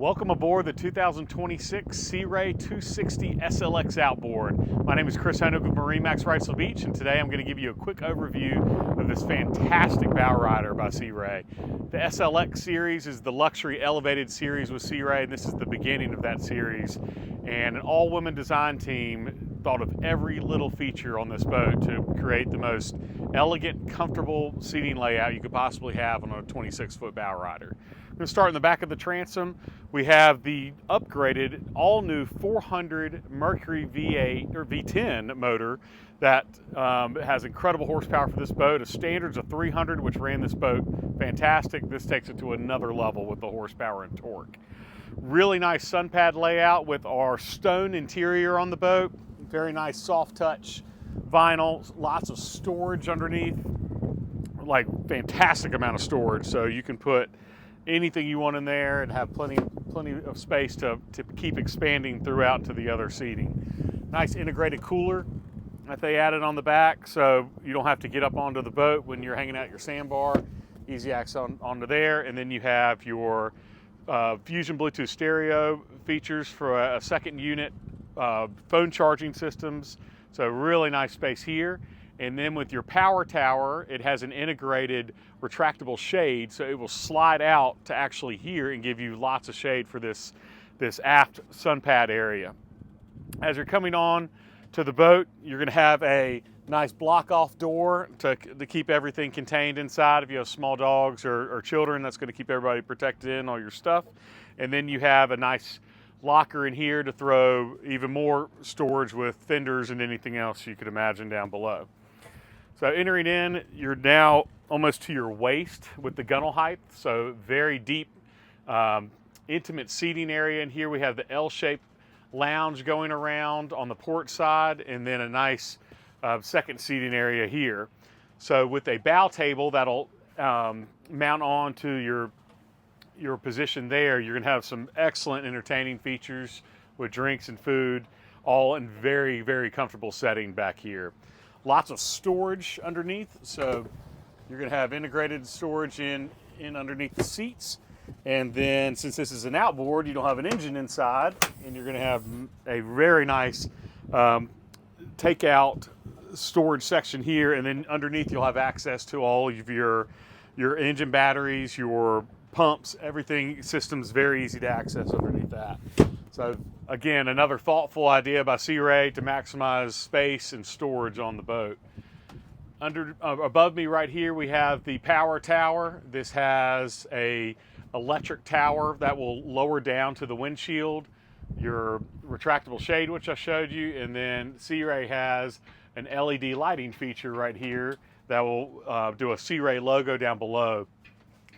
Welcome aboard the 2026 Sea Ray 260 SLX Outboard. My name is Chris Honig with MarineMax Wrightsville Beach, and today I'm going to give you a quick overview of this fantastic bow rider by Sea Ray. The SLX series is the luxury elevated series with Sea Ray, and this is the beginning of that series. And an all-women design team thought of every little feature on this boat to create the most elegant, comfortable seating layout you could possibly have on a 26-foot bow rider. We're going to start in the back of the transom. We have the upgraded, all-new 400 Mercury V8 or V10 motor that has incredible horsepower for this boat. A standard's a 300, which ran this boat fantastic. This takes it to another level with the horsepower and torque. Really nice sun pad layout with our stone interior on the boat. Very nice soft touch vinyl, lots of storage underneath, like fantastic amount of storage. So you can put anything you want in there and have plenty of space to keep expanding throughout to the other seating. Nice integrated cooler that they added on the back, so you don't have to get up onto the boat when you're hanging out your sandbar. Easy access onto there. And then you have your Fusion Bluetooth stereo features for a second unit, phone charging systems. So really nice space here. And then with your power tower, it has an integrated retractable shade, so it will slide out to actually here and give you lots of shade for this aft sun pad area. As you're coming on to the boat, you're going to have a nice block-off door to keep everything contained inside. If you have small dogs or children, that's going to keep everybody protected in all your stuff. And then you have a nice locker in here to throw even more storage with fenders and anything else you could imagine down below. So entering in, you're now almost to your waist with the gunnel height, so very deep, intimate seating area. And here we have the L-shaped lounge going around on the port side, and then a nice second seating area here. So with a bow table that'll mount on to your position there, you're gonna have some excellent entertaining features with drinks and food, all in very, very comfortable setting back here. Lots of storage underneath, so you're going to have integrated storage in underneath the seats. And then since this is an outboard, you don't have an engine inside, and you're going to have a very nice takeout storage section here. And then underneath you'll have access to all of your engine batteries, your pumps, everything. Systems very easy to access underneath that. So again, another thoughtful idea by Sea Ray to maximize space and storage on the boat. Above me right here, we have the power tower. This has a electric tower that will lower down to the windshield, your retractable shade, which I showed you, and then Sea Ray has an LED lighting feature right here that will do a Sea Ray logo down below.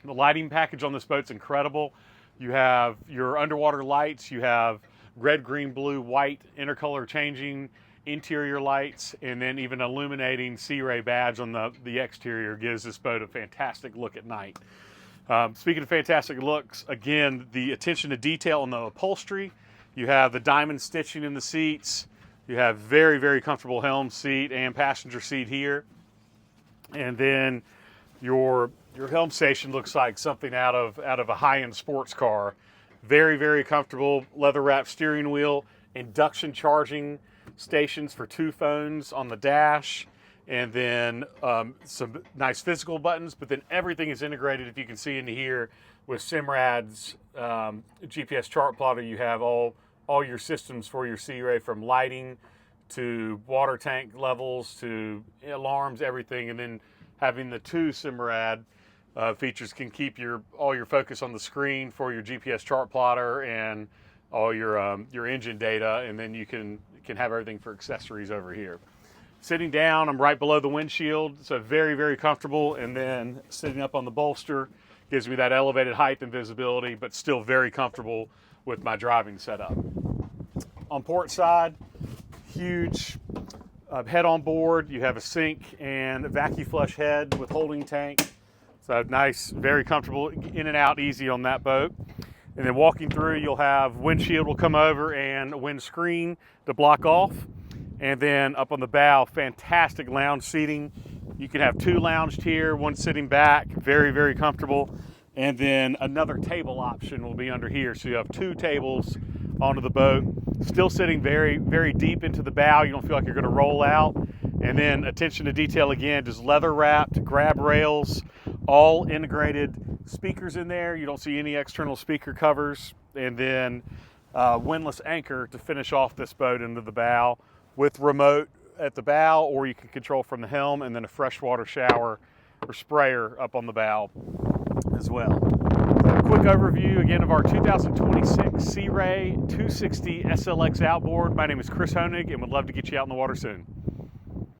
The lighting package on this boat's incredible. You have your underwater lights, you have red, green, blue, white intercolor changing interior lights, and then even illuminating Sea Ray badge on the exterior gives this boat a fantastic look at night. Speaking of fantastic looks, again, the attention to detail on the upholstery. You have the diamond stitching in the seats. You have very, very comfortable helm seat and passenger seat here. And then your helm station looks like something out of a high-end sports car. Very, very comfortable leather-wrapped steering wheel, induction charging stations for 2 phones on the dash, and then some nice physical buttons, but then everything is integrated, if you can see into here, with Simrad's GPS chart plotter. You have all your systems for your Sea Ray, from lighting to water tank levels to alarms, everything, and then having the 2 Simrad features can keep all your focus on the screen for your GPS chart plotter and all your engine data, and then you can have everything for accessories over here. Sitting down, I'm right below the windshield, so very, very comfortable, and then sitting up on the bolster gives me that elevated height and visibility, but still very comfortable with my driving setup. On port side, huge head on board. You have a sink and a vacuum flush head with holding tank. So nice, very comfortable, in and out easy on that boat. And then walking through, you'll have windshield will come over and a windscreen to block off. And then up on the bow, fantastic lounge seating. You can have 2 lounged here, 1 sitting back, very, very comfortable. And then another table option will be under here. So you have 2 tables onto the boat, still sitting very, very deep into the bow. You don't feel like you're gonna roll out. And then attention to detail again, just leather wrapped, grab rails, all integrated speakers in there. You don't see any external speaker covers. And then windlass anchor to finish off this boat into the bow with remote at the bow, or you can control from the helm, and then a freshwater shower or sprayer up on the bow as well. A quick overview again of our 2026 Sea Ray 260 SLX outboard. My name is Chris Honig and would love to get you out in the water soon.